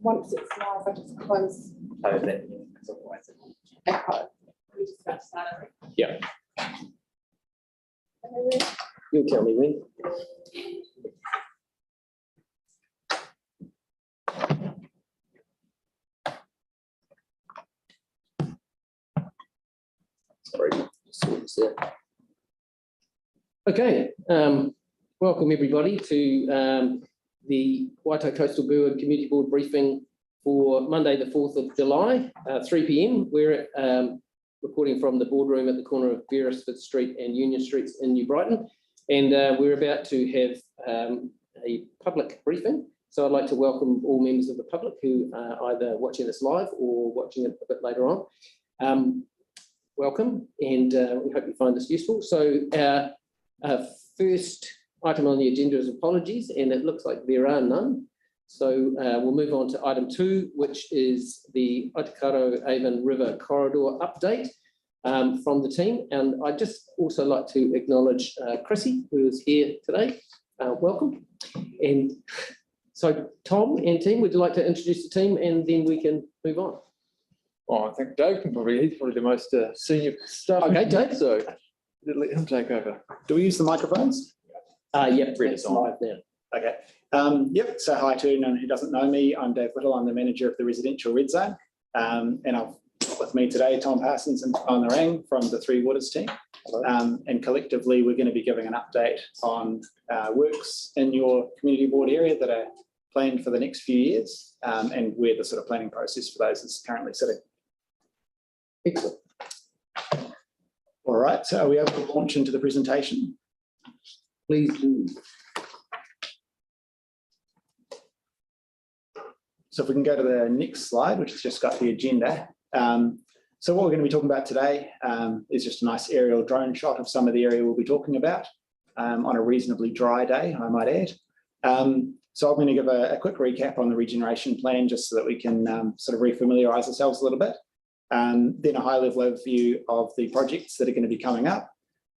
Once it's live, I just close Oh, that, yeah, because otherwise echo. We just about to start it. yeah. Okay. You'll tell me when. Sorry, just saw this there. Okay, welcome everybody to the Waitai Coastal-Burwood Community Board briefing for Monday, the 4th of July, 3 p.m. We're recording from the boardroom at the corner of Beresford Street and Union Streets in New Brighton. And we're about to have a public briefing. So I'd like to welcome all members of the public who are either watching this live or watching it a bit later on. Welcome, and we hope you find this useful. So our first item on the agenda is apologies, and it looks like there are none. So we'll move on to item 2, which is the Otakaro Avon River Corridor update from the team. And I'd just also like to acknowledge Chrissy, who is here today. Welcome. And so Tom and team, would you like to introduce the team and then we can move on? Oh, I think Dave can he's probably the most senior staff. Okay, Dave. So let him take over. Do we use the microphones? Yep, it's live now. Okay. Yep. So hi to anyone who doesn't know me. I'm Dave Whittle. I'm the manager of the residential red zone. And I've got with me today Tom Parsons and Tom Narang from the Three Waters team. And collectively, we're going to be giving an update on works in your community board area that are planned for the next few years, and where the sort of planning process for those is currently sitting. Excellent. All right. So are we able to launch into the presentation? Please do. So if we can go to the next slide, which has just got the agenda. So what we're going to be talking about today is just a nice aerial drone shot of some of the area we'll be talking about on a reasonably dry day, I might add. So I'm going to give a quick recap on the regeneration plan just so that we can sort of refamiliarise ourselves a little bit. Then a high-level overview of the projects that are going to be coming up.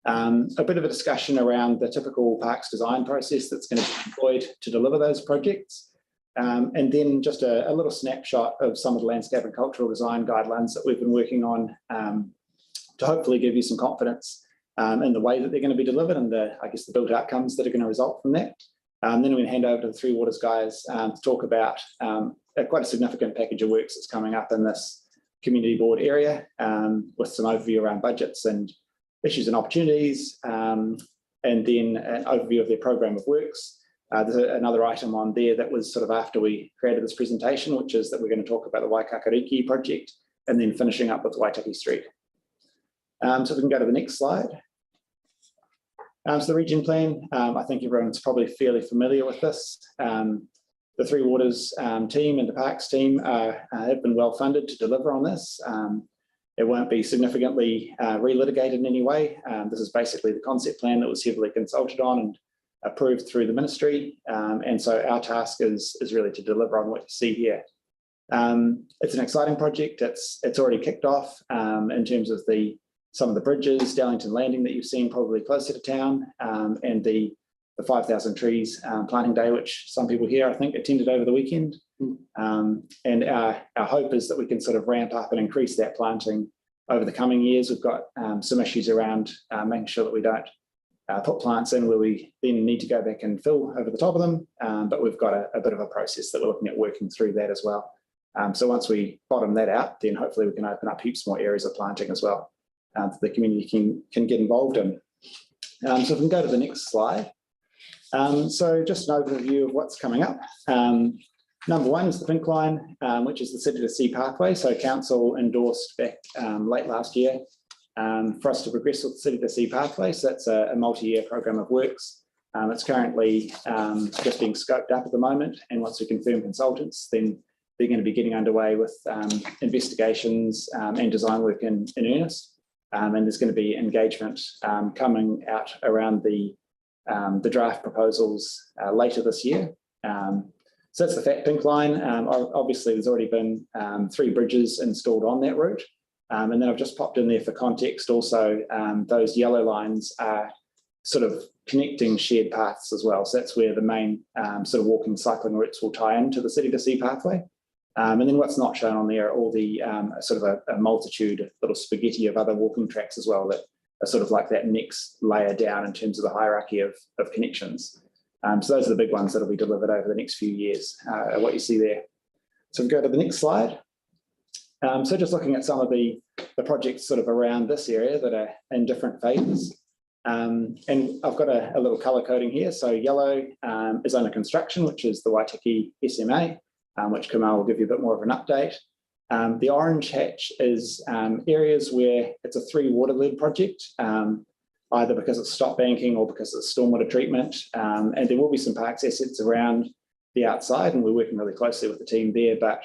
A bit of a discussion around the typical parks design process that's going to be employed to deliver those projects. And then just a little snapshot of some of the landscape and cultural design guidelines that we've been working on to hopefully give you some confidence in the way that they're going to be delivered and I guess the built outcomes that are going to result from that. Then we're going to hand over to the Three Waters guys to talk about quite a significant package of works that's coming up in this community board area with some overview around budgets and issues and opportunities, and then an overview of their program of works. There's another item on there that was sort of after we created this presentation, which is that we're going to talk about the Waikakariki project and then finishing up with Waitaki Street. So if we can go to the next slide. So the region plan, I think everyone's probably fairly familiar with this. The Three Waters team and the Parks team have been well funded to deliver on this. It won't be significantly relitigated in any way. This is basically the concept plan that was heavily consulted on and approved through the ministry. And so our task is really to deliver on what you see here. It's an exciting project. It's already kicked off in terms of some of the bridges, Darlington Landing that you've seen probably closer to town, and the 5,000 trees planting day, which some people here I think attended over the weekend. And our hope is that we can sort of ramp up and increase that planting over the coming years. We've got some issues around making sure that we don't put plants in where we then need to go back and fill over the top of them. But we've got a bit of a process that we're looking at working through that as well. So once we bottom that out, then hopefully we can open up heaps more areas of planting as well that the community can get involved in. So if we can go to the next slide. So just an overview of what's coming up. Number one is the Pink Line, which is the City to Sea pathway. So council endorsed back late last year for us to progress with the City to Sea pathway. So that's a multi-year program of works. It's currently just being scoped up at the moment. And once we confirm consultants, then they're going to be getting underway with investigations and design work in earnest. And there's going to be engagement coming out around the draft proposals later this year. So that's the Fat Pink Line. Obviously, there's already been 3 bridges installed on that route. And then I've just popped in there for context also, those yellow lines are sort of connecting shared paths as well. So that's where the main sort of walking cycling routes will tie into the City to Sea pathway. And then what's not shown on there are all the sort of a multitude of little spaghetti of other walking tracks as well that are sort of like that next layer down in terms of the hierarchy of connections. So those are the big ones that will be delivered over the next few years, what you see there. So we go to the next slide. So just looking at some of the projects sort of around this area that are in different phases. And I've got a little colour coding here. So yellow is under construction, which is the Waitaki SMA, which Kamal will give you a bit more of an update. The orange hatch is areas where it's a 3 water-led project, either because it's stop banking or because it's stormwater treatment. And there will be some parks assets around the outside, and we're working really closely with the team there, but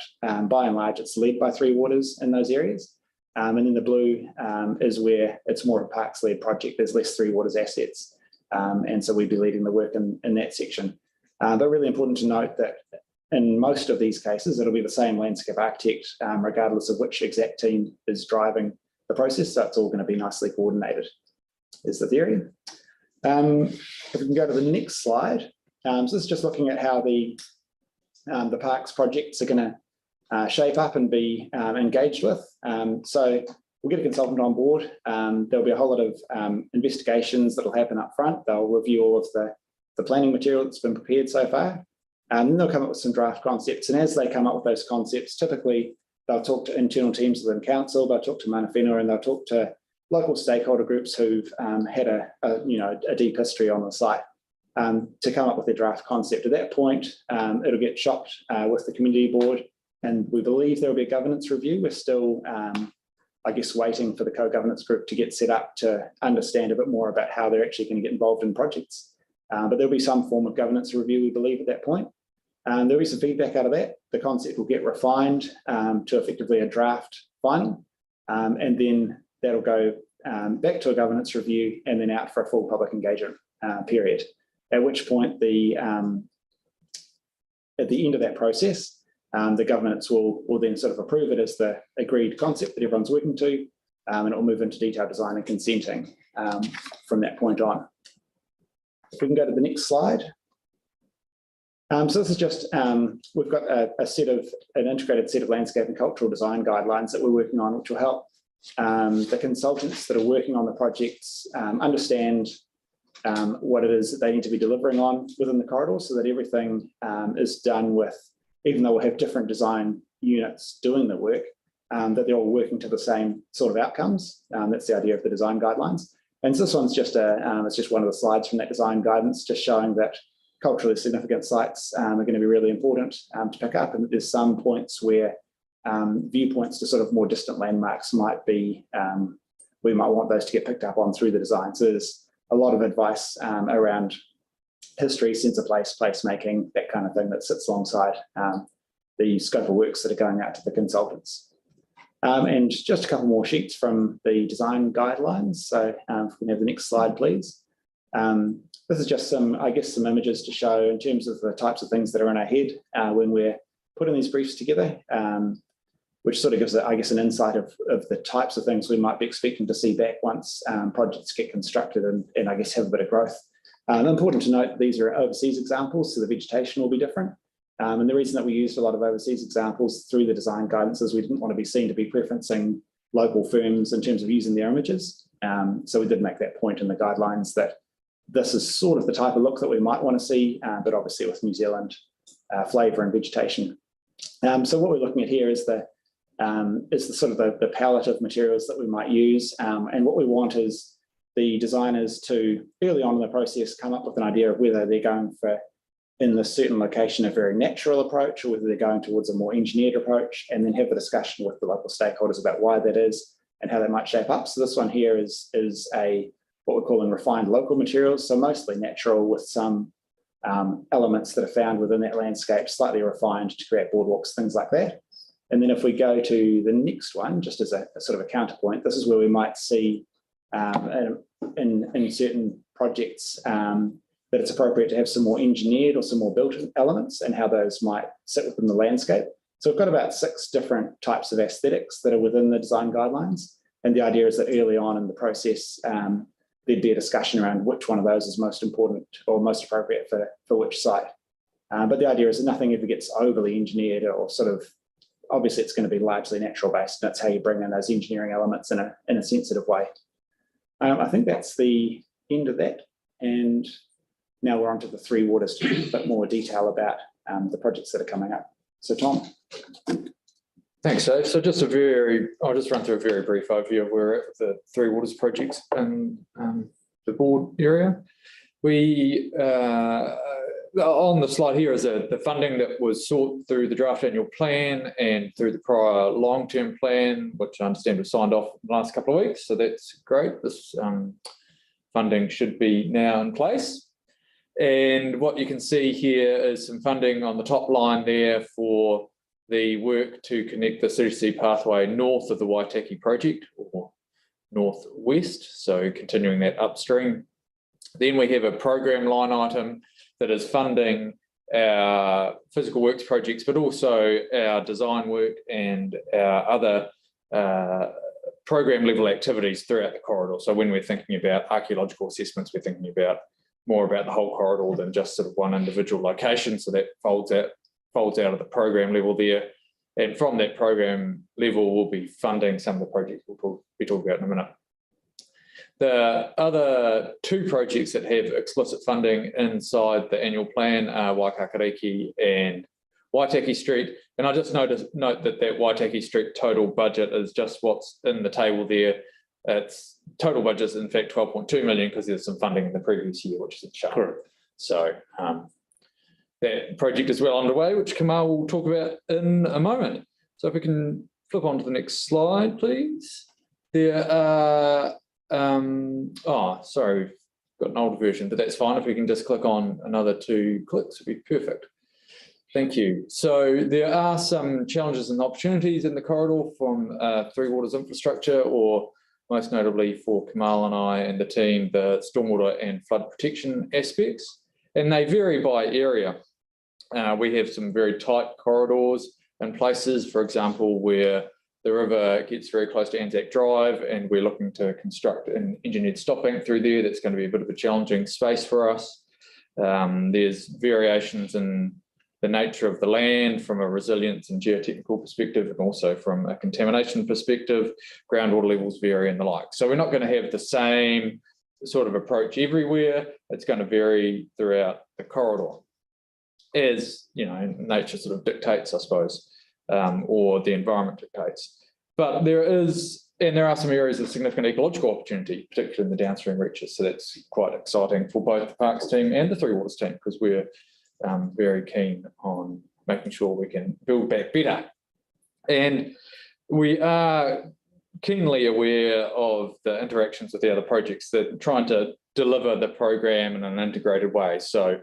by and large, it's led by 3 waters in those areas. And then the blue is where it's more of a parks-led project. There's less 3 waters assets. And so we'd be leading the work in that section. But really important to note that in most of these cases, it'll be the same landscape architect, regardless of which exact team is driving the process. So it's all going to be nicely coordinated, is the theory. If we can go to the next slide. So this is just looking at how the parks projects are going to shape up and be engaged with. So we'll get a consultant on board. There'll be a whole lot of investigations that will happen up front. They'll review all of the planning material that's been prepared so far. And then they'll come up with some draft concepts. And as they come up with those concepts, typically they'll talk to internal teams within council, they'll talk to mana whenua, and they'll talk to local stakeholder groups who've had a deep history on the site to come up with their draft concept. At that point, it'll get shopped with the community board, and we believe there will be a governance review. We're still, I guess, waiting for the co-governance group to get set up to understand a bit more about how they're actually going to get involved in projects. But there'll be some form of governance review, we believe, at that point. There'll be some feedback out of that. The concept will get refined to effectively a draft final, and then that'll go back to a governance review and then out for a full public engagement period. At which point, at the end of that process, the governance will then sort of approve it as the agreed concept that everyone's working to, and it will move into detailed design and consenting from that point on. If we can go to the next slide. So this is just, we've got an integrated set of landscape and cultural design guidelines that we're working on, which will help the consultants that are working on the projects understand what it is that they need to be delivering on within the corridor, so that everything is done with, even though we'll have different design units doing the work, that they're all working to the same sort of outcomes. That's the idea of the design guidelines. And so this one's just it's just one of the slides from that design guidance, just showing that culturally significant sites are going to be really important to pick up, and that there's some points where viewpoints to sort of more distant landmarks might be, we might want those to get picked up on through the design. So there's a lot of advice around history, sense of place, placemaking, that kind of thing that sits alongside the scope of works that are going out to the consultants. And just a couple more sheets from the design guidelines. So if we can have the next slide, please. This is just some images to show in terms of the types of things that are in our head when we're putting these briefs together, which sort of gives, an insight of the types of things we might be expecting to see back once projects get constructed and I guess have a bit of growth. Important to note, these are overseas examples, so the vegetation will be different. And the reason that we used a lot of overseas examples through the design guidance is we didn't want to be seen to be preferencing local firms in terms of using their images. So we did make that point in the guidelines that this is sort of the type of look that we might want to see, but obviously with New Zealand flavour and vegetation. So what we're looking at here is the sort of the palette of materials that we might use. And what we want is the designers to, early on in the process, come up with an idea of whether they're going for, in this certain location, a very natural approach, or whether they're going towards a more engineered approach, and then have a discussion with the local stakeholders about why that is and how they might shape up. So this one here is what we're calling refined local materials, so mostly natural with some elements that are found within that landscape, slightly refined to create boardwalks, things like that. And then if we go to the next one, just as a sort of a counterpoint, this is where we might see in certain projects that it's appropriate to have some more engineered or some more built-in elements and how those might sit within the landscape. So we've got about 6 different types of aesthetics that are within the design guidelines. And the idea is that early on in the process, there'd be a discussion around which one of those is most important or most appropriate for which site. But the idea is that nothing ever gets overly engineered or sort of obviously it's going to be largely natural based. That's how you bring in those engineering elements in a sensitive way. I think that's the end of that. And now we're on to the Three Waters to give a bit more detail about the projects that are coming up. So Tom. Thanks, Dave. So I'll just run through a very brief overview of where we're at with the Three Waters projects in the board area. We, on the slide here is the funding that was sought through the draft annual plan and through the prior long-term plan, which I understand was signed off in the last couple of weeks. So that's great. This funding should be now in place. And what you can see here is some funding on the top line there for the work to connect the CTC pathway north of the Waitai project, or northwest, so continuing that upstream. Then we have a program line item that is funding our physical works projects, but also our design work and our other program level activities throughout the corridor. So when we're thinking about archaeological assessments, we're thinking about more about the whole corridor than just sort of one individual location. So that folds out of the program level there. And from that program level, we'll be funding some of the projects we'll be talking about in a minute. The other two projects that have explicit funding inside the annual plan are Waikakariki and Waitai Street. And I just note that Waitai Street total budget is just what's in the table there. Its total budget is in fact 12.2 million because there's some funding in the previous year, which isn't shown. Correct. So that project is well underway, which Kamal will talk about in a moment. So if we can flip on to the next slide, please. There are, sorry, got an older version, but that's fine. If we can just click on another 2 clicks, would be perfect. Thank you. So there are some challenges and opportunities in the corridor from Three Waters infrastructure, or most notably for Kamal and I and the team, the stormwater and flood protection aspects, and they vary by area. We have some very tight corridors in places, for example, where the river gets very close to Anzac Drive and we're looking to construct an engineered stop bank through there. That's going to be a bit of a challenging space for us. There's variations in the nature of the land from a resilience and geotechnical perspective, and also from a contamination perspective. Groundwater levels vary and the like. So we're not going to have the same sort of approach everywhere. It's going to vary throughout the corridor, as you know, nature sort of dictates, I suppose, or the environment dictates. But there are some areas of significant ecological opportunity, particularly in the downstream reaches. So that's quite exciting for both the Parks team and the Three Waters team, because we're very keen on making sure we can build back better. And we are keenly aware of the interactions with the other projects that are trying to deliver the program in an integrated way. So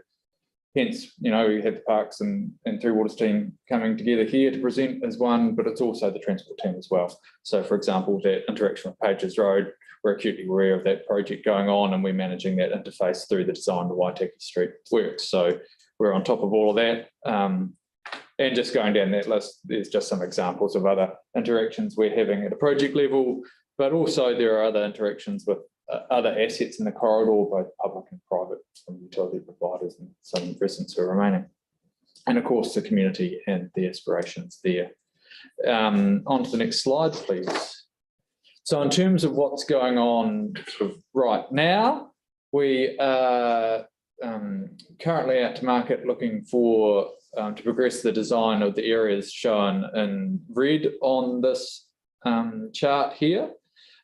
hence, you know, we have the Parks and Three Waters team coming together here to present as one, but it's also the transport team as well. So for example, that interaction with Pages Road, we're acutely aware of that project going on, and we're managing that interface through the design of the Waitai Street works. So we're on top of all of that. And just going down that list, there's just some examples of other interactions we're having at a project level, but also there are other interactions with other assets in the corridor, both public and private, from utility providers and some residents who are remaining. And of course, the community and the aspirations there. On to the next slide, please. So in terms of what's going on sort of right now, we are currently out to market looking for to progress the design of the areas shown in red on this chart here.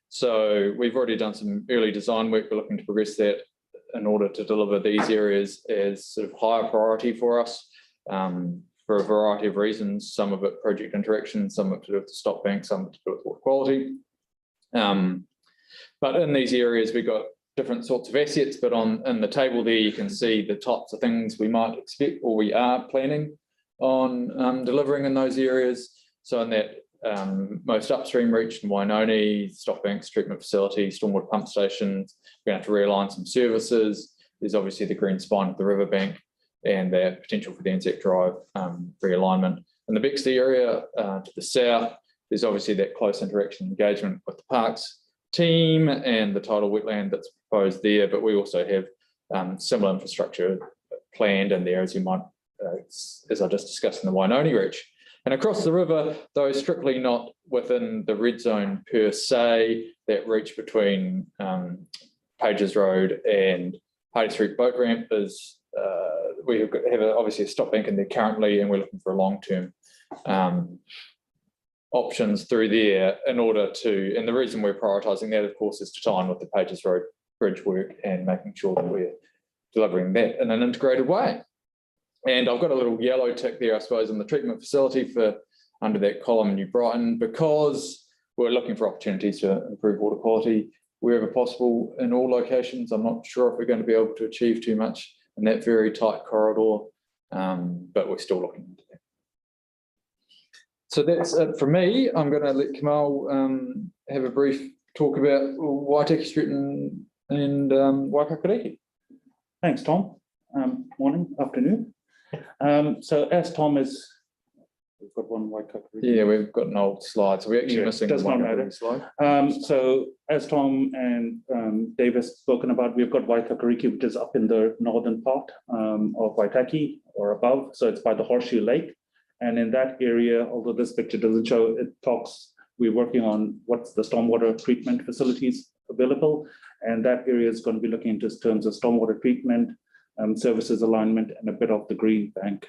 So we've already done some early design work. We're looking to progress that in order to deliver these areas as sort of higher priority for us for a variety of reasons. Some of it project interaction, some of it to do with the stop bank, some of it to do with water quality. But in these areas, we've got different sorts of assets, but in the table there, you can see the types of things we might expect or we are planning on delivering in those areas. So in that most upstream reach in Wainoni, stop banks, treatment facilities, stormwater pump stations, we're going to have to realign some services. There's obviously the green spine of the riverbank and the potential for the Anzac Drive realignment. In the Bexley area to the south, there's obviously that close interaction engagement with the Parks team and the tidal wetland that's proposed there, but we also have similar infrastructure planned in there, as you might, as I just discussed in the Wainoni reach. And across the river, though strictly not within the red zone per se, that reach between Pages Road and Hardy Street boat ramp is, we have obviously a stop bank in there currently, and we're looking for a long-term options through there in order to, and the reason we're prioritising that, of course, is to tie in with the Pages Road bridge work and making sure that we're delivering that in an integrated way. And I've got a little yellow tick there, I suppose, on the treatment facility for under that column New Brighton, because we're looking for opportunities to improve water quality wherever possible in all locations. I'm not sure if we're going to be able to achieve too much in that very tight corridor, but we're still looking into that. So that's it for me. I'm going to let Kamal have a brief talk about Waitai Street and Waipakariki. Thanks, Tom. Morning, afternoon. So as Tom is, we've got one Waipakariki. Yeah, we've got an old slide, so we're actually missing does the not matter. slide. So as Tom and Dave has spoken about, we've got Waipakariki, which is up in the northern part of Waitaki or above. So it's by the Horseshoe Lake. And in that area, although this picture doesn't show, it talks, we're working on what's the stormwater treatment facilities available. And that area is going to be looking into terms of stormwater treatment, services alignment, and a bit of the green bank,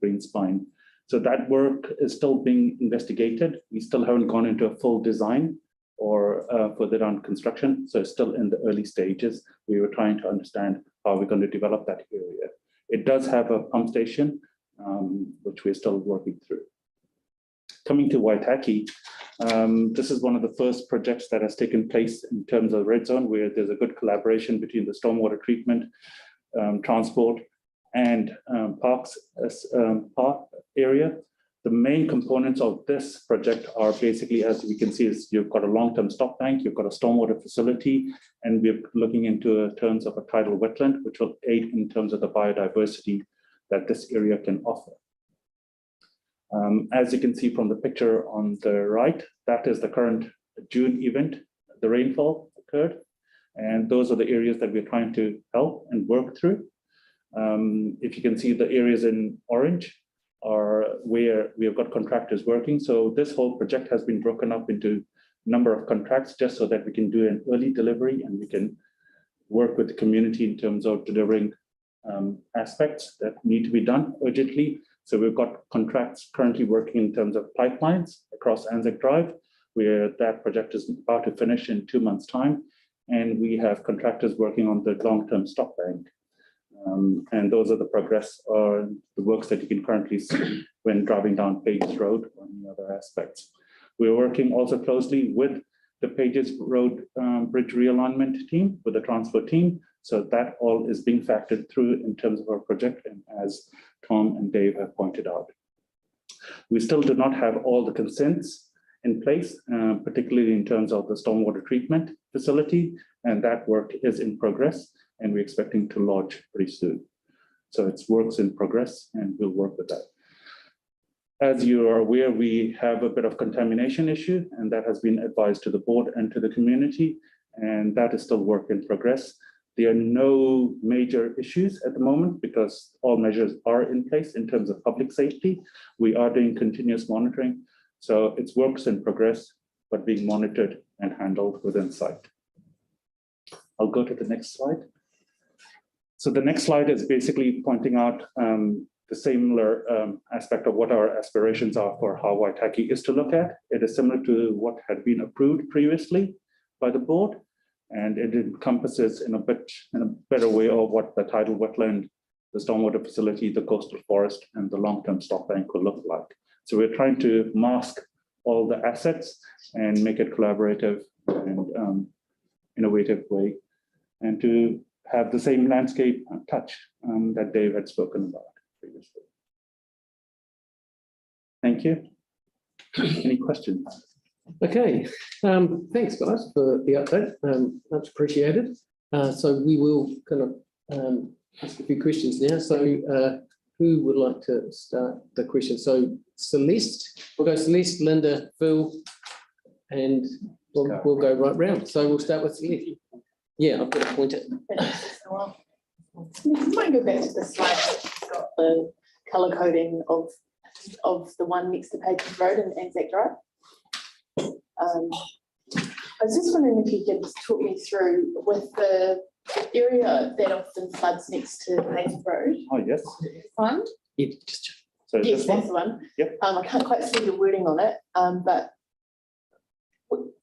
green spine. So that work is still being investigated. We still haven't gone into a full design or further down construction. So it's still in the early stages. We were trying to understand how we're going to develop that area. It does have a pump station, which we're still working through. Coming to Waitaki, this is one of the first projects that has taken place in terms of red zone, where there's a good collaboration between the stormwater treatment, transport, and parks park area. The main components of this project are basically, as we can see, is you've got a long-term stop bank, you've got a stormwater facility, and we're looking into terms of a tidal wetland, which will aid in terms of the biodiversity that this area can offer. As you can see from the picture on the right, that is the current June event, the rainfall occurred. And those are the areas that we're trying to help and work through. If you can see, the areas in orange are where we have got contractors working. So this whole project has been broken up into a number of contracts just so that we can do an early delivery and we can work with the community in terms of delivering aspects that need to be done urgently. So we've got contracts currently working in terms of pipelines across Anzac Drive, where that project is about to finish in 2 months' time. And we have contractors working on the long-term stop bank. And those are the progress or the works that you can currently see when driving down Pages Road or any other aspects. We're working also closely with the Pages Road bridge realignment team, with the transport team. So that all is being factored through in terms of our project, and as Tom and Dave have pointed out. We still do not have all the consents in place, particularly in terms of the stormwater treatment facility, and that work is in progress, and we're expecting to launch pretty soon. So it's works in progress, and we'll work with that. As you are aware, we have a bit of contamination issue, and that has been advised to the board and to the community, and that is still work in progress. There are no major issues at the moment because all measures are in place in terms of public safety. We are doing continuous monitoring. So it's works in progress, but being monitored and handled within sight. I'll go to the next slide. So the next slide is basically pointing out the similar aspect of what our aspirations are for how Waitaki is to look at. It is similar to what had been approved previously by the board. And it encompasses in a better way of what the tidal wetland, the stormwater facility, the coastal forest, and the long-term stop bank will look like. So we're trying to mask all the assets and make it collaborative and innovative way, and to have the same landscape touch that Dave had spoken about previously. Thank you. Any questions? Okay, thanks guys for the update, much appreciated. So we will kind of ask a few questions now. So who would like to start the question? So Celeste, we'll go Celeste, Linda, Phil, and we'll go right round. So we'll start with Celeste. Yeah, I've got a pointer. You might go back to the slide that's got the colour coding of of the one next to Patrons Road and Anzac Drive. I was just wondering if you could just talk me through with the area that often floods next to Patrons Road Oh, yes. fund. Yeah, just So Yes, this that's one, the one. Yep. I can't quite see the wording on it, but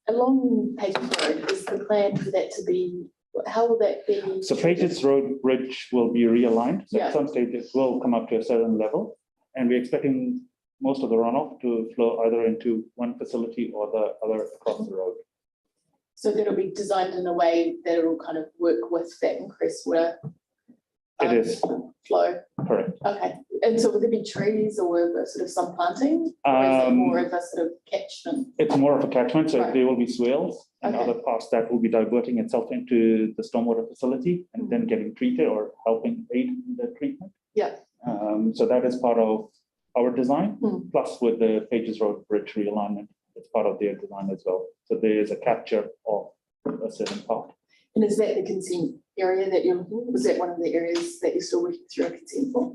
along Patrons Road, is the plan for that to be, how will that be? so Pages Road Bridge will be realigned. So Yeah. at some stage it will come up to a certain level. And we're expecting most of the runoff to flow either into one facility or the other across the road. So that'll be designed in a way that it'll kind of work with that increased water. It is, Flow, correct. okay. And so would there be trees or sort of some planting? Or is it more of a sort of catchment? It's more of a catchment, so Right. there will be swales and Okay. other parts that will be diverting itself into the stormwater facility and then getting treated or helping aid in the treatment. Yeah. So that is part of our design, Mm. plus with the Pages Road Bridge realignment, it's part of their design as well. So there is a capture of a certain part. And is that the consent area that you're looking at? Was that one of the areas that you're still working through a consent for?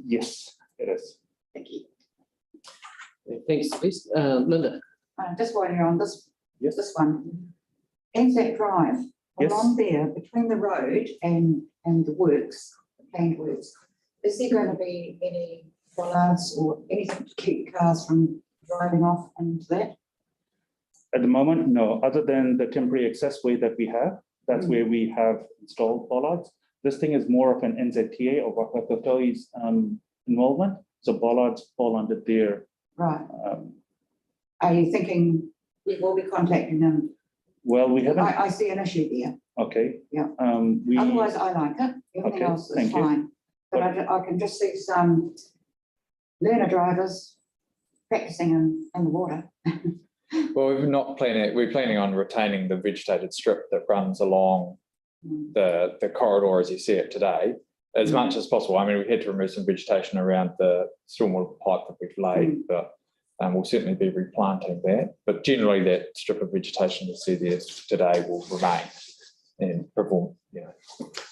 Yes, it is. Thank you. thanks, Celeste. Linda. Just while you're on this, Yes. this one, Anzac Drive, Yes. along there, between the road and the works, the planned works, is there going to be any bollards or anything to keep cars from driving off into that? At the moment, no, other than the temporary accessway that we have, that's where we have installed bollards. This thing is more of an NZTA or Wakatoi's involvement, so bollards fall under their. Right. Are you thinking we will be contacting them? Well, we haven't, I see an issue there. okay. Yeah. We, Otherwise, I like it. Everything Okay, else is thank you. fine. But I can just see some learner drivers practicing in the water. Well, we're planning on retaining the vegetated strip that runs along the corridor as you see it today, as much as possible. I mean, we had to remove some vegetation around the stormwater pipe that we've laid, but we'll certainly be replanting that. But generally, that strip of vegetation you see there today will remain and perform,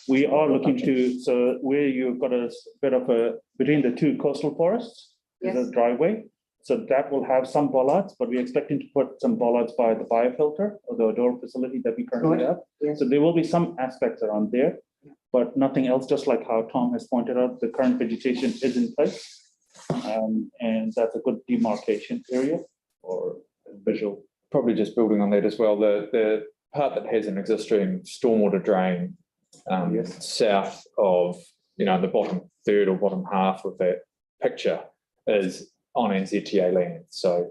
we are looking to, so where you've got a bit of a, between the two coastal forests, is Yes. a driveway. So that will have some bollards, but we're expecting to put some bollards by the biofilter or the odor facility that we currently Good. have. Yes. So there will be some aspects around there, but nothing else, just like how Tom has pointed out, the current vegetation is in place. And that's a good demarcation area or visual. probably just building on that as well, the part that has an existing stormwater drain south of, the bottom third or bottom half of that picture is on NZTA land. So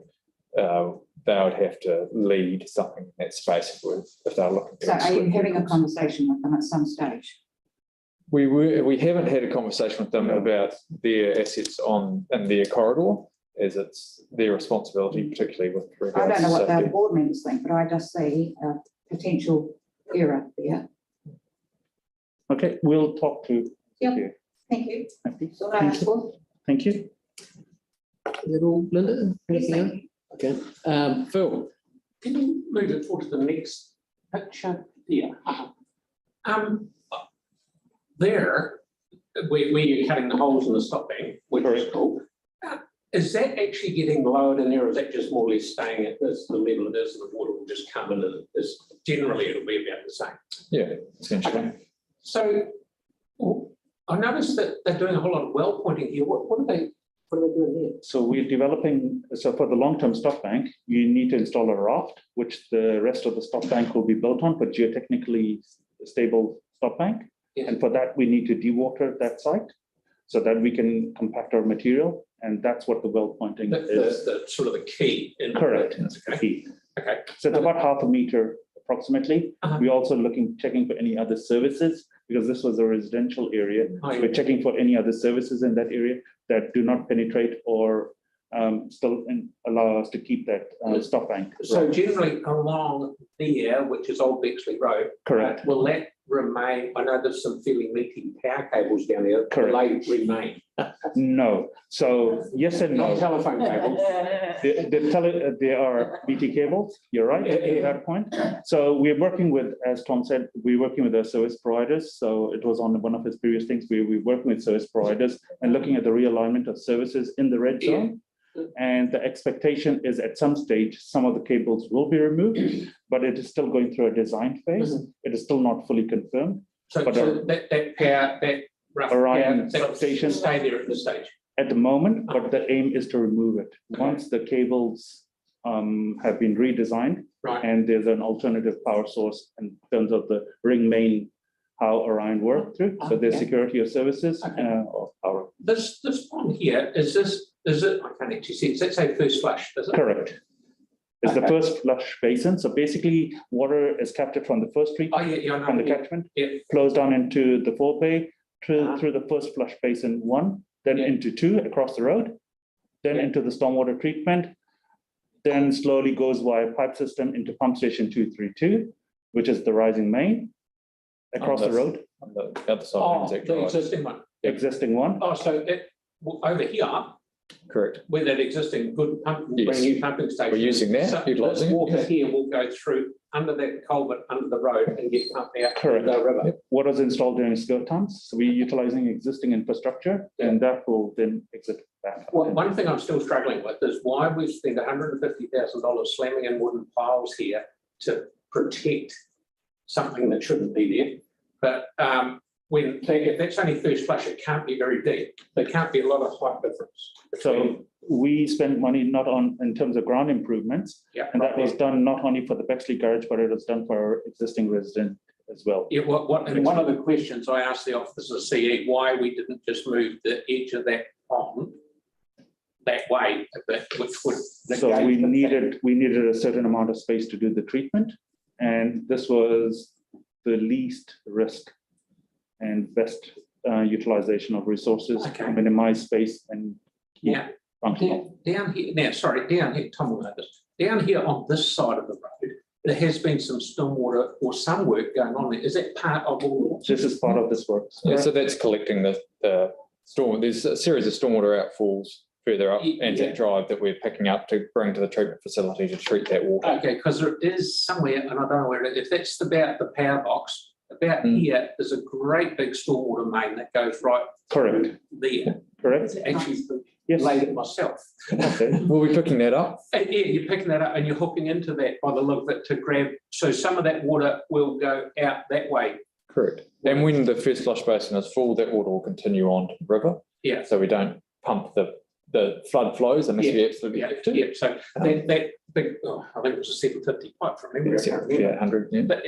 they would have to lead something in that space if they're looking. to So are you exclude having a vehicles. conversation with them at some stage? We haven't had a conversation with them about their assets in their corridor, as it's their responsibility, particularly with I regards don't know to what the safety. board members think, but I just see a potential error there. Okay, we'll talk to. Yep. you. Thank you. Happy. That's all I asked for. Thank you. Is that all, Linda? Anything else? Thank you. Okay. Phil. Can you move it forward to the next picture? Yeah. There, where you're cutting the holes in the stop bank, which is cool. Is that actually getting lowered in there, or is that just more or less staying at this, the level it is, and the water will just come in and generally it'll be about the same? Yeah, essentially. Okay. So I noticed that they're doing a whole lot of well pointing here. What are they doing here? So we're developing, so for the long-term stop bank, you need to install a raft, which the rest of the stop bank will be built on, but geotechnically stable stop bank. Yes. And for that, we need to dewater that site so that we can compact our material. And that's what the well pointing is. The sort of the key. Correct. Okay. Key. Okay. So it's about 1/2 meter approximately. Uh-huh. We're also checking for any other services, because this was a residential area. Oh, yeah. We're checking for any other services in that area that do not penetrate or still allow us to keep that stop bank. So generally along there, which is Old Bexley Road. Correct. Will that remain? I know there's some fairly meaty power cables down there. Correct. Will they remain? No. So yes and Not no. telephone cables. They are BT cables. You're right at that point. So we're working with, as Tom said, we're working with the service providers. So it was on one of his previous things. We're working with service providers and looking at the realignment of services in the red zone. And the expectation is at some stage, some of the cables will be removed, but it is still going through a design phase. It is still not fully confirmed. So that power, that rough Orion power, that substation- stay there at this stage. At the moment, but the aim is to remove it. Once the cables have been redesigned Right. and there's an alternative power source in terms of the ring main, how Orion work through. So there's security of services of power. This one here, is it, I can't actually see, does that say first flush, does it? Correct. It's the first flush basin. So basically water is captured from the first treatment, Oh, yeah, I know. from the yeah. catchment, Yeah. flows down into the forebay, through the first flush basin 1, then into 2 across the road, then into the stormwater treatment, then slowly goes via pipe system into pump station 232, which is the rising main across the road, On the other side Oh, of the the existing one. existing one. Oh, so it, over here, Correct. where that existing good pumping, Yes. brand new pumping station. We're using that, So utilising this it. water here will go through under that culvert, under the road and get pumped out to Correct. the river. What was installed during skirt times. So we're utilizing existing infrastructure and that will then exit back. Well, one thing I'm still struggling with is why we spend $150,000 slamming in wooden piles here to protect something that shouldn't be there. But if that's only first flush, it can't be very deep. There can't be a lot of height difference. So we spend money not on, in terms of ground improvements, Yeah. and that was done not only for the Bexley garage, but it was done for our existing resident as well. Yeah, and one of the questions I asked the officer CE, why we didn't just move the edge of that pond that way, a bit, which would. So negate we the needed a certain amount of space to do the treatment, and this was the least risk and best utilization of resources Okay. to minimize space and keep Yeah. functional. Down here, down here, Tom will know this, down here on this side of the road, there has been some stormwater or some work going on there. Is that part of all? This is part of this work. Yeah, so that's collecting the storm. There's a series of stormwater outfalls further up Anzac Drive that we're picking up to bring to the treatment facility to treat that water. Okay, because there is somewhere, and I don't know where it is, if that's about the power box, about here, there's a great big stormwater main that goes right Correct, there. correct. Actually, Yes. laid it myself. Okay. We'll be picking that up. And yeah, you're picking that up and you're hooking into that by the look of it to grab, so some of that water will go out that way. Correct. And when the first flush basin is full, that water will continue on to the river. Yeah. So we don't pump the flood flows unless we absolutely have to. Yeah, so that big, I think it was a 750 pipe from memory. I can't remember. Yeah, 100, yeah. But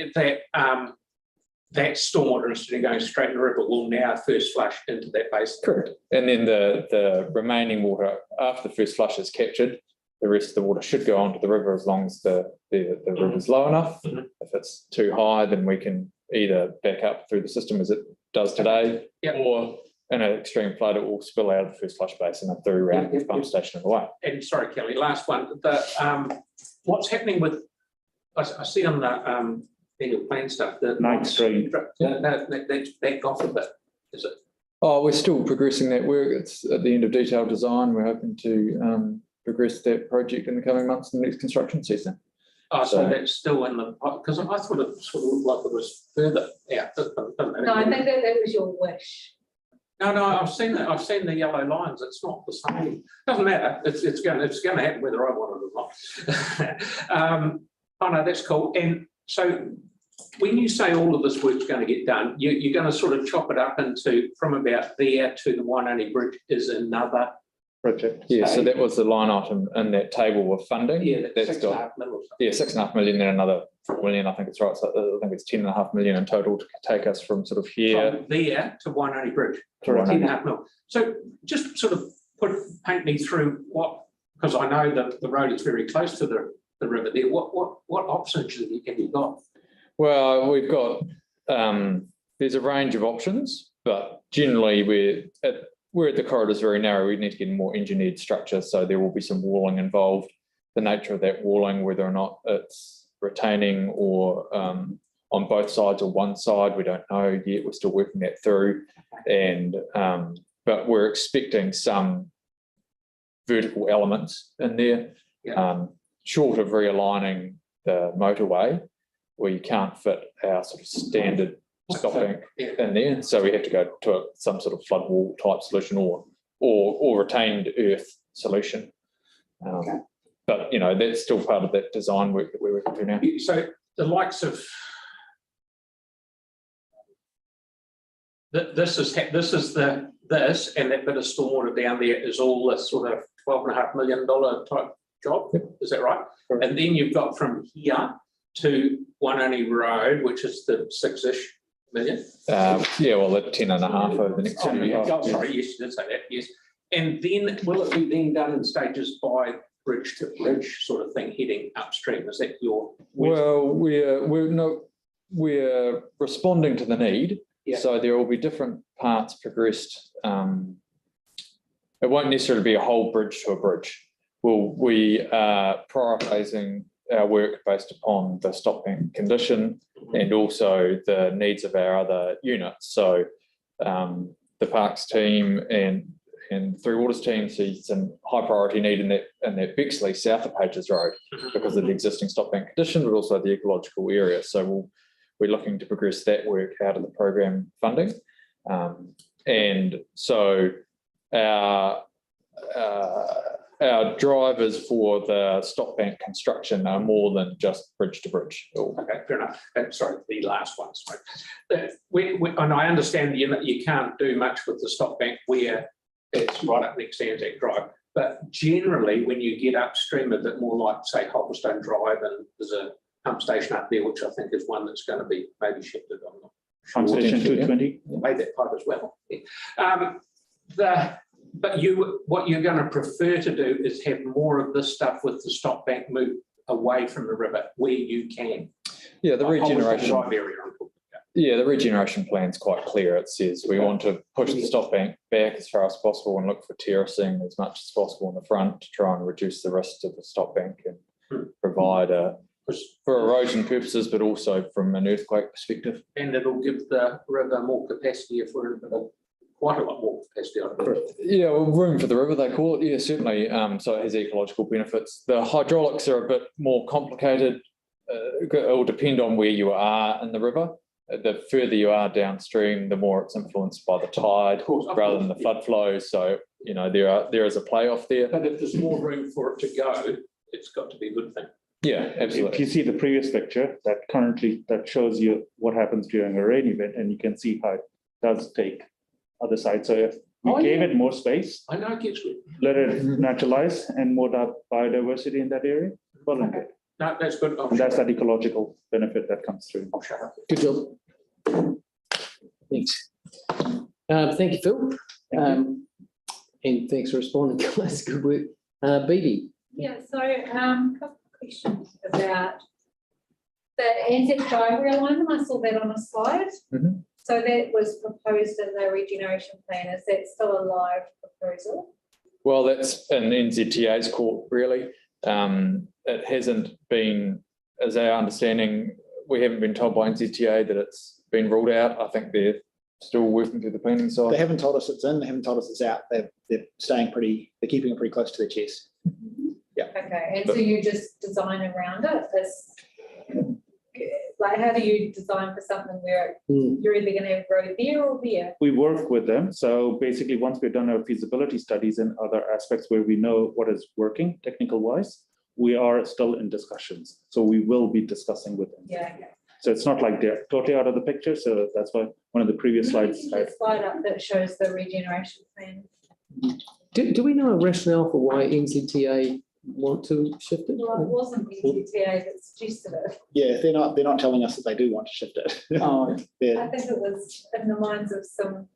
that stormwater, instead of going straight in the river, will now first flush into that basin. Correct. And then the remaining water, after the first flush is captured, the rest of the water should go onto the river as long as the river's low enough. Mhm. If it's too high, then we can either back up through the system as it does today, Yep. or in an extreme flood, it will spill out of the first flush basin and through around the pump station and away. And sorry, Kelly, last one, what's happening with, I see on the annual plan stuff, the Night strain. that got a bit, is it? Oh, we're still progressing that work. It's at the end of detailed design. We're hoping to progress that project in the coming months in the next construction season. Oh, so So- that's still in the, because I thought it sort of looked like it was further out. No, I think that was your wish. No, I've seen the yellow lines. It's not the same. Doesn't matter. It's going to happen whether I want it or not. Oh no, that's cool. And so when you say all of this work's going to get done, you're going to sort of chop it up into from about there to the Waitai Bridge is another. Project. Yeah, so that was the line item in that table of funding. Yeah, That's that's got, 6.5 mil or something. yeah, 6.5 million and another 4 million, I think it's right. So I think it's 10.5 million in total to take us from sort of here. From there to Waitai Bridge. Correct. 10.5 mil. So just sort of paint me through what, because I know that the road is very close to the river there. What options have you got? Well, we've got, there's a range of options, but generally where the corridor is very narrow, we need to get a more engineered structure. So there will be some walling involved. The nature of that walling, whether or not it's retaining or on on both sides or one side. We don't know yet. We're still working that through. And but we're expecting some vertical elements in there, short of realigning the motorway, where you can't fit our sort of standard stop bank in there. So we have to go to some sort of flood wall type solution or retained earth solution. But you know, that's still part of that design work that we're working through now. So the likes of this and that bit of stormwater down there is all this sort of $12.5 million type job. Is that right? Correct. And then you've got from here to Waitai Road, which is the 6-ish million. Yeah, well, at 10.5 over the next 2 years. Oh, sorry, yes, you did say that, yes. And then will it be then done in stages by bridge to bridge sort of thing heading upstream? Is that your? Well, we're responding to the need. Yeah. So there will be different parts progressed. It won't necessarily be a whole bridge to a bridge. We are prioritising our work based upon the stop bank condition and also the needs of our other units. So the parks team and Three Waters team sees some high priority need in that Bexley south of Pages Road because of the existing stop bank condition, but also the ecological area. So we're looking to progress that work out of the program funding. And so our drivers for the stop bank construction are more than just bridge to bridge. Okay, fair enough. Sorry, the last one. Sorry. And I understand you can't do much with the stop bank where it's right up next to Anzac Drive. But generally, when you get upstream a bit more, like say Hopperstone Drive, and there's a pump station up there, which I think is one that's going to be maybe shifted on. Pump station 220. Made that pipe as well. Yeah. But what you're going to prefer to do is have more of this stuff with the stop bank move away from the river where you can. Yeah, the regeneration. Drive area I'm talking about. Yeah, the regeneration plan is quite clear. It says we want to push the stop bank back as far as possible and look for terracing as much as possible in the front to try and reduce the risk to the stop bank and provide for erosion purposes, but also from an earthquake perspective. And it'll give the river more capacity if we're in quite a lot more capacity on it. Yeah, well, room for the river, they call it. Yeah, certainly. So it has ecological benefits. The hydraulics are a bit more complicated. It will depend on where you are in the river. The further you are downstream, the more it's influenced by the tide rather than the flood flows. So, you know, there is a play-off there. But if there's more room for it to go, it's got to be a good thing. Yeah, absolutely. If you see the previous picture that shows you what happens during a rain event, and you can see how it does take other side. So if you gave it more space, I know it gets good. Let it naturalize and more biodiversity in that area, well and good. No, that's good. And that's that ecological benefit that comes through. I'll shut up. Good job. Thanks. Thank you, Phil. And thanks for responding, guys. Good work. Bebe. Yeah, so a couple of questions about the Anzac Drive realignment. I saw that on a slide. Mm-hmm. So that was proposed in the regeneration plan. Is that still a live proposal? Well, that's in NZTA's court, really. It hasn't been, as our understanding, we haven't been told by NZTA that it's been ruled out. I think they're still working through the planning side. They haven't told us it's in, they haven't told us it's out. They're keeping it pretty close to their chest. Yeah. Okay, and so you just design around it? Like, how do you design for something where you're either going to have road there or there? We work with them. So basically, once we've done our feasibility studies and other aspects where we know what is working technical wise, we are still in discussions. So we will be discussing with them. Yeah, okay. So it's not like they're totally out of the picture. So that's why one of the previous slides. The slide up that shows the regeneration plan. Do we know a rationale for why NZTA want to shift it? Well, it wasn't NZTA that suggested it. Yeah, they're not telling us that they do want to shift it. Oh, I think it was in the minds of some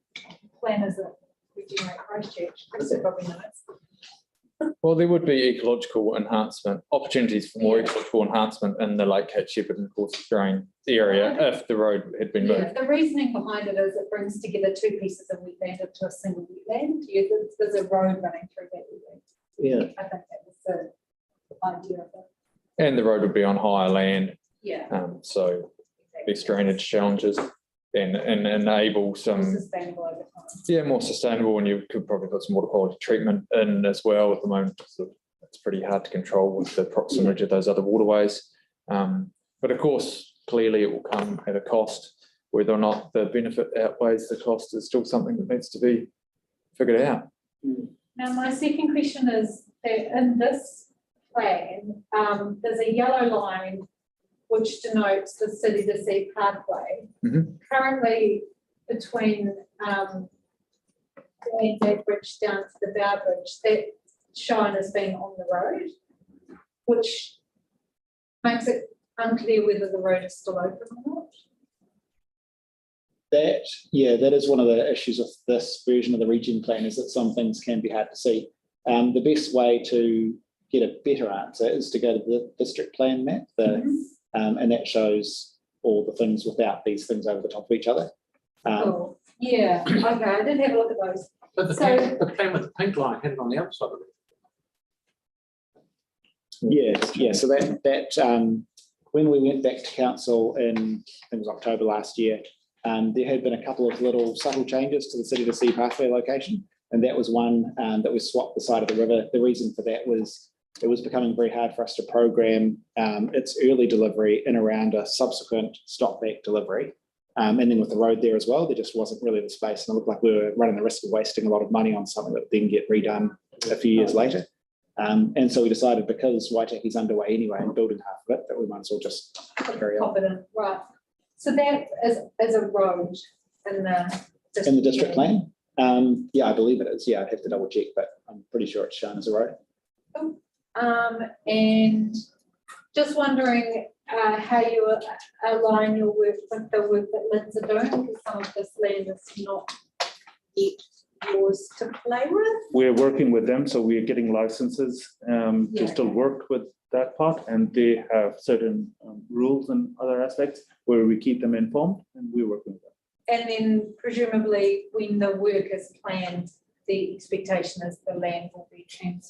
planners at Regenerate Christchurch. Chris probably knows. Well, there would be ecological enhancement, opportunities for more ecological enhancement in the Lake Cape Shepherd and Coastal Drain area if the road had been moved. The reasoning behind it is it brings together two pieces of wetland into a single wetland. There's a road running through that wetland. Yeah. I think that was the idea of it. And the road would be on higher land. Yeah. So these drainage challenges and enable some, Sustainable over time. yeah, more sustainable, and you could probably put some water quality treatment in as well. At the moment, it's pretty hard to control with the proximity of those other waterways. But of course, clearly it will come at a cost. Whether or not the benefit outweighs the cost is still something that needs to be figured out. Now, my second question is that in this plan, there's a yellow line which denotes the city to sea pathway. Currently between that bridge down to the Bow Bridge, that's shown as being on the road, which makes it unclear whether the road is still open or not. That is one of the issues with this version of the region plan, is that some things can be hard to see. The best way to get a better answer is to go to the district plan map, and that shows all the things without these things over the top of each other. Cool. Yeah, okay, I did have a look at those. But the plan with the pink line had it on the outside of it. Yeah. So that when we went back to council in, I think it was October last year, there had been a couple of little subtle changes to the city to sea pathway location, and that was one that we swapped the side of the river. The reason for that was it was becoming very hard for us to program its early delivery in around a subsequent stop back delivery. And then with the road there as well, there just wasn't really the space, and it looked like we were running the risk of wasting a lot of money on something that would then get redone a few years later. And so we decided, because Waitaki's underway anyway and building half of it, that we might as well just carry on. Confident, right. So that is a road in the district plan. Yeah, I believe it is. Yeah, I'd have to double check, but I'm pretty sure it's shown as a road. And just wondering how you align your work with the work that Lynn's are doing, because some of this land is not yet yours to play with. We're working with them, so we're getting licenses to still work with that part, and they have certain rules and other aspects where we keep them informed, and we're working with them. And then presumably when the work is planned, the expectation is the land will be having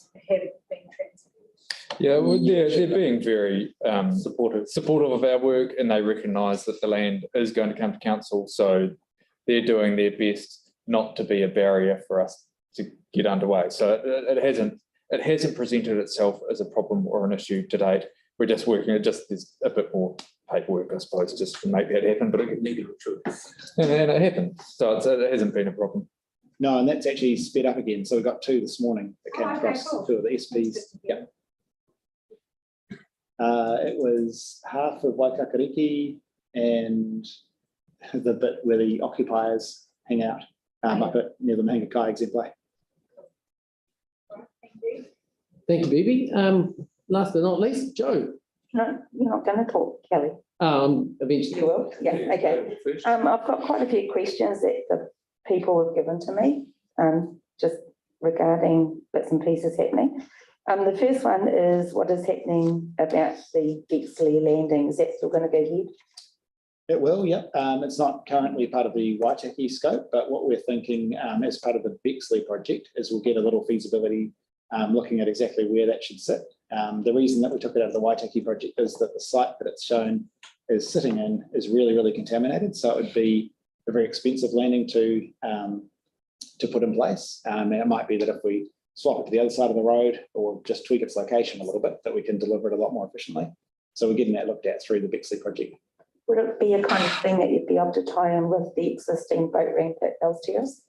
been transferred. Yeah, well, they're being very supportive of our work, and they recognise that the land is going to come to council, so they're doing their best not to be a barrier for us to get underway. So it hasn't presented itself as a problem or an issue to date. We're just working at there's a bit more paperwork, I suppose, just to make that happen, but it needed to. And it happened, so it hasn't been a problem. No, and that's actually sped up again. So we got 2 this morning that came across, cool. 2 of the SPs. Yeah. It was half of Waikakariki and the bit where the occupiers hang out up near the Mahinga Kai exemplar. Thank you. Thank you, Bibi. Last but not least, Joe. No, you're not going to talk, Kelly. Eventually. You will? Yeah, okay. I've got quite a few questions that the people have given to me, just regarding bits and pieces happening. The first one is, what is happening about the Bexley landing? Is that still going to go ahead? It will, yeah. It's not currently part of the Waitaki scope, but what we're thinking as part of the Bexley project is we'll get a little feasibility looking at exactly where that should sit. The reason that we took it out of the Waitaki project is that the site that it's shown is sitting in is really, really contaminated. So it would be a very expensive landing to put in place. And it might be that if we swap it to the other side of the road or just tweak its location a little bit, that we can deliver it a lot more efficiently. So we're getting that looked at through the Bexley project. Would it be a kind of thing that you'd be able to tie in with the existing boat ramp at Belstairs?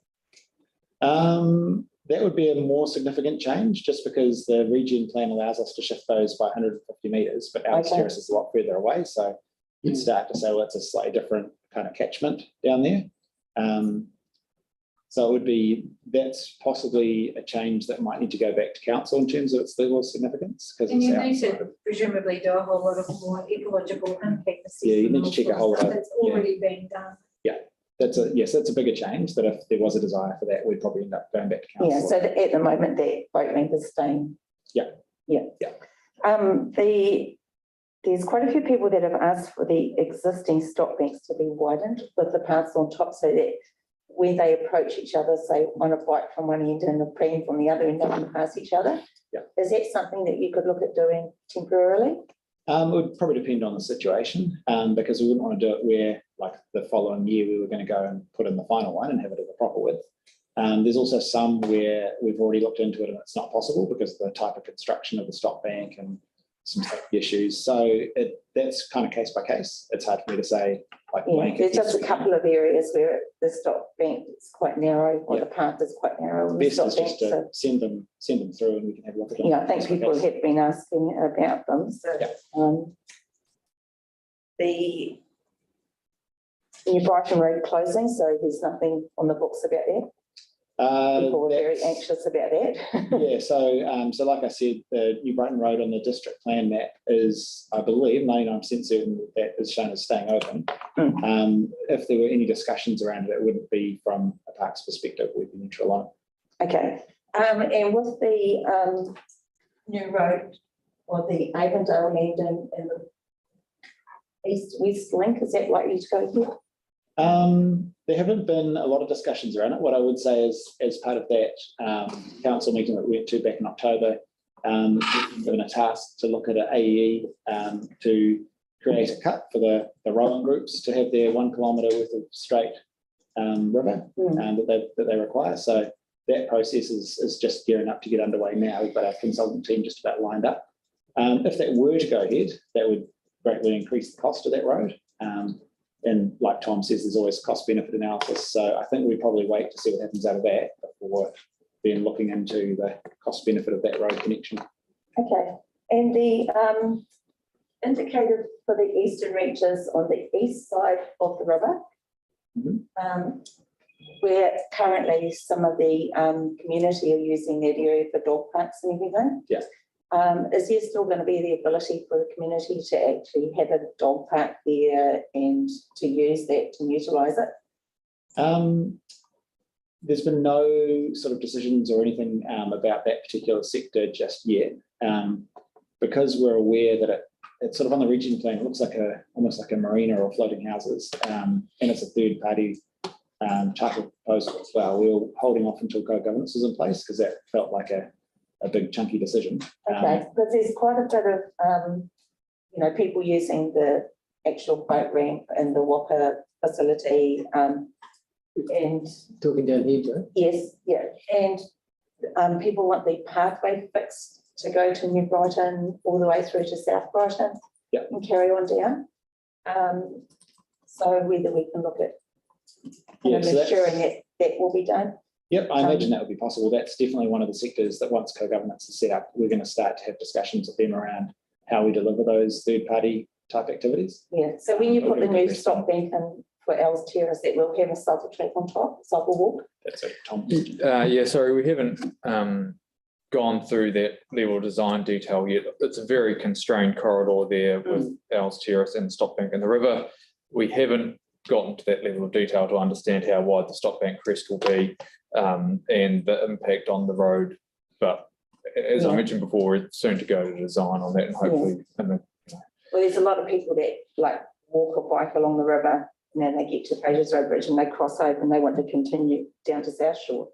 That would be a more significant change, just because the region plan allows us to shift those by 150 metres, but Belstairs is a lot further away. So you'd start to say, well, it's a slightly different kind of catchment down there. So it would be, that's possibly a change that might need to go back to council in terms of its level of significance. And you need to presumably do a whole lot of more ecological impact assessment. Yeah, you need to check a whole lot. That's already being done. Yeah, that's a bigger change, that if there was a desire for that, we'd probably end up going back to council. Yeah, so at the moment that boat ramp is staying. Yeah. Yeah. Yeah. There's quite a few people that have asked for the existing stop banks to be widened with the paths on top, so that when they approach each other, say on a bike from one end and a pram from the other end, they can pass each other. Yeah. Is that something that you could look at doing temporarily? It would probably depend on the situation, because we wouldn't want to do it where, like the following year, we were going to go and put in the final one and have it at the proper width. There's also some where we've already looked into it and it's not possible because of the type of construction of the stop bank and some safety issues. So that's kind of case by case. It's hard for me to say. Like, Yeah, there's just a couple of areas where the stop bank is quite narrow, or the path is quite narrow. Best is just to send them through and we can have a look at them. Yeah, I think people have been asking about them. So, the New Brighton Road closing, so there's nothing on the books about that. People were very anxious about that. Yeah, so like I said, the New Brighton Road on the district plan map is, I believe, 99% certain that is shown as staying open. If there were any discussions around it, it wouldn't be from a parks perspective, we'd be neutral on it. Okay, and with the new road or the Avondale land and the east-west link, is that likely to go here? There haven't been a lot of discussions around it. What I would say is, as part of that council meeting that we went to back in October, we've given a task to look at an AEE to create a cut for the rowing groups to have their 1 kilometre worth of straight river that they require. So that process is just gearing up to get underway now. We've got our consultant team just about lined up. If that were to go ahead, that would greatly increase the cost of that road. And like Tom says, there's always cost benefit analysis. So I think we probably wait to see what happens out of that before then looking into the cost benefit of that road connection. Okay, and the indicator for the eastern reaches on the east side of the river, where currently some of the community are using that area for dog parks and everything. Yeah. Is there still going to be the ability for the community to actually have a dog park there and to use that, to utilise it? There's been no sort of decisions or anything about that particular sector just yet, because we're aware that it's sort of on the region plan. It looks like almost like a marina or floating houses, and it's a third party type of proposal as well. We were holding off until co-governance was in place because that felt like a big chunky decision. Okay, because there's quite a bit of, people using the actual boat ramp and the Waka facility, and Talking down here, Joe. yes, yeah, and people want the pathway fixed to go to New Brighton all the way through to South Brighton, and carry on down. So whether we can look at ensuring that will be done. Yep, I imagine that would be possible. That's definitely one of the sectors that once co-governance is set up, we're going to start to have discussions with them around how we deliver those third-party type activities. Yeah, so when you put the new stop bank in for Els Terrace, that will have a cycle track on top, cycle walk. That's it, Tom. Yeah, sorry, we haven't gone through that level of design detail yet. It's a very constrained corridor there with Els Terrace and the stop bank in the river. We haven't gotten to that level of detail to understand how wide the stop bank crest will be and the impact on the road. But as I mentioned before, we're soon to go to design on that and hopefully. Well, there's a lot of people that like walk or bike along the river and then they get to Pages Road Bridge and they cross over and they want to continue down to South Shore.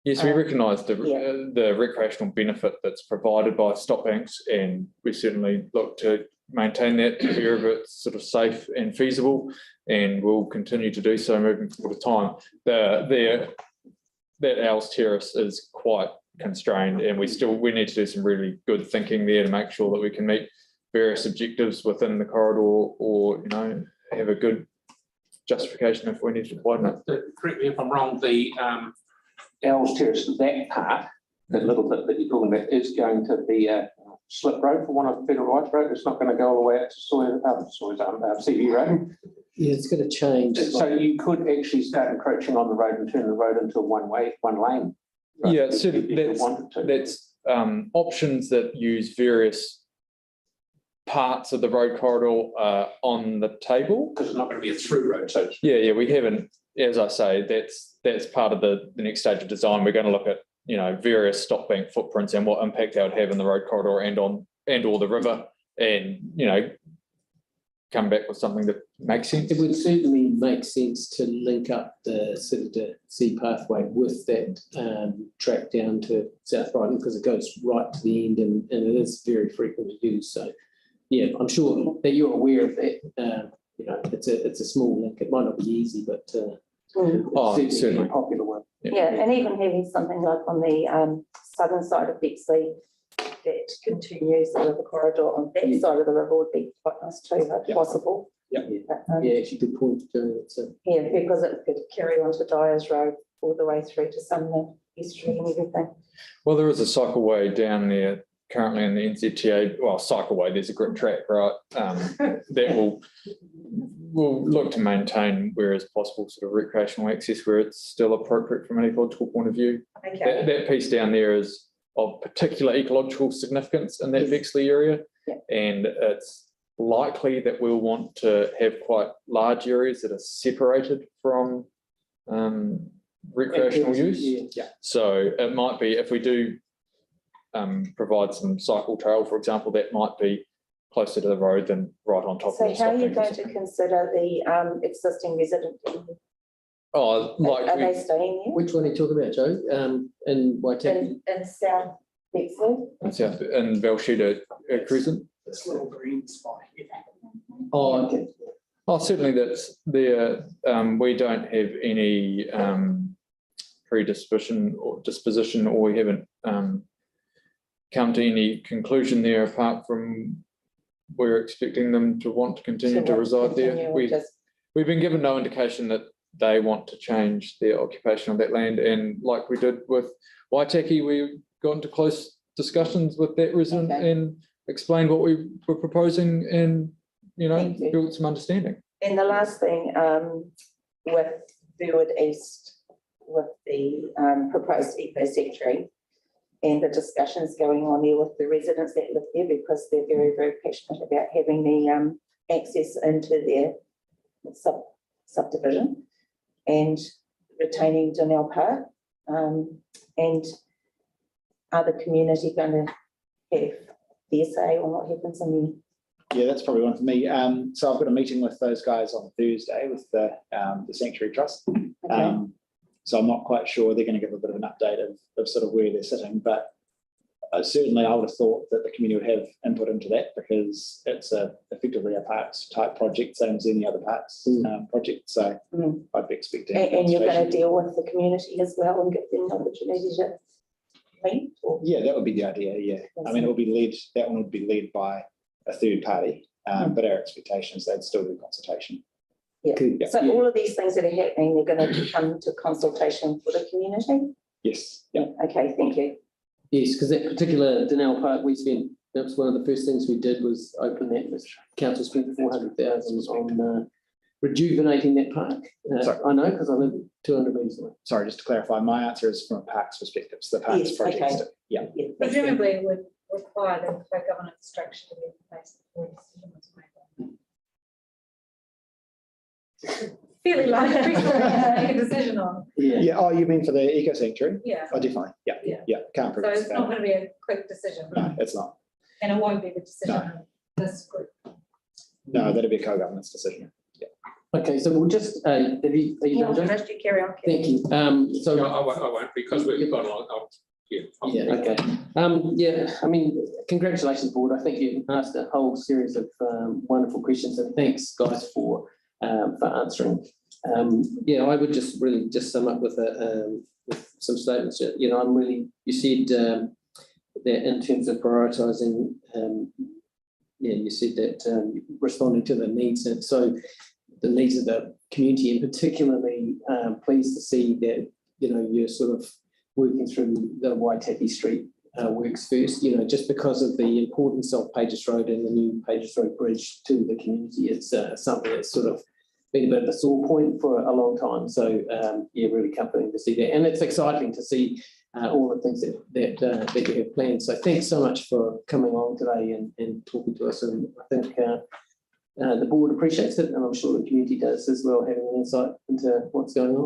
Yes, we recognise the recreational benefit that's provided by stop banks, and we certainly look to maintain that wherever it's sort of safe and feasible, and we'll continue to do so moving forward to time. That Els Terrace is quite constrained, and we need to do some really good thinking there to make sure that we can meet various objectives within the corridor, or have a good justification if we need to widen it. Correct me if I'm wrong, the Els Terrace, that part, that little bit that you're talking about, is going to be a slip road, for want of a better right road. It's not going to go all the way out to CV Road. Yeah, it's going to change. So you could actually start encroaching on the road and turn the road into one lane. Right? Yeah, so that's options that use various parts of the road corridor on the table. Because it's not going to be a through road. So yeah, we haven't, as I say, that's part of the next stage of design. We're going to look at various stop bank footprints and what impact they would have in the road corridor and or the river, and come back with something that makes sense. It would certainly make sense to link up the City to Sea pathway with that track down to South Brighton, because it goes right to the end and it is very frequently used. So yeah, I'm sure that you're aware of that. You know, it's a small link. It might not be easy, but Oh, it's certainly certainly. a popular one. Yeah, and even having something like on the southern side of Bexley that continues the river corridor on that side of the river would be quite nice too, if possible. Yeah. Yeah, actually, good point, Joe. Yeah, because it could carry on to Dyer's Road all the way through to Sumner Estuary and everything. Well, there is a cycleway down there currently in the NZTA, well, cycleway, there's a grip track, right? That will look to maintain where is possible sort of recreational access where it's still appropriate from an ecological point of view. Okay. That piece down there is of particular ecological significance in that Bexley area. Yeah. And it's likely that we'll want to have quite large areas that are separated from recreational use. Yeah. So it might be, if we do provide some cycle trail, for example, that might be closer to the road than right on top of the So how are you stopping or going to something. consider the existing residents? Oh, like Are they staying here? Which one are you talking about, Joe? In Waitai? In South Bexley? in Belshita Crescent. This little green spot here. Oh, okay. Oh, certainly that's there. We don't have any predisposition or we haven't come to any conclusion there apart from we're expecting them to want to continue to reside there. We've been given no indication that they want to change their occupation of that land, and like we did with Waitaki, we got into close discussions with that resident and explained what we were proposing and, you know, built some understanding. And the last thing, with Burwood East, with the proposed eco secretary and the discussions going on there with the residents that live there, because they're very, very passionate about having the access into their subdivision and retaining Donnell Park. And are the community going to have their say on what happens in there? Yeah, that's probably one for me. So I've got a meeting with those guys on Thursday with the Sanctuary Trust. Okay. So I'm not quite sure. They're going to give a bit of an update of sort of where they're sitting, but certainly I would have thought that the community would have input into that because it's effectively a parks type project, same as any other parks project. So I'd be expecting. And you're going to deal with the community as well and give them the opportunity to meet? Yeah, that would be the idea. Yeah, I mean, it will be led. That one would be led by a third party, but our expectation is they'd still do consultation. Yeah. So all of these things that are happening, they're going to come to consultation for the community? Yes. Yeah. Okay, thank you. Yes, because that particular Donnell Park, that was one of the first things we did was open that. The council spent 400,000 on rejuvenating that park. I know because I live 200 metres away. Sorry, just to clarify, my answer is from a parks perspective. So the parks project. Okay. Yeah. Presumably it would require the co-governance structure to be in place before a decision was made. Fairly large to make a decision on. Yeah. Oh, you mean for the eco sanctuary? Yeah. Oh, definitely. Yeah. Yeah. Yeah. Can't So prove it's not going to be a quick decision. No, it's not. And it won't be the decision of this group. No, that'd be a co-governance decision. Yeah. Okay, so we'll just, are you done, Joe? You carry on. Thank you. So No, I won't because we've got a lot. yeah, okay. Yeah, I mean, congratulations, board. I think you asked a whole series of wonderful questions, and thanks, guys, for answering. Yeah, I would just really just sum up with some statements. You know, you said that in terms of prioritising, you said that responding to the needs, and so the needs of the community, and particularly pleased to see that, you know, you're sort of working through the Waitaki Street works first, you know, just because of the importance of Pages Road and the new Pages Road Bridge to the community. It's something that's sort of been a bit of a sore point for a long time. So yeah, really comforting to see that. And it's exciting to see all the things that you have planned. So thanks so much for coming on today and talking to us. And I think the board appreciates it, and I'm sure the community does as well, having an insight into what's going on.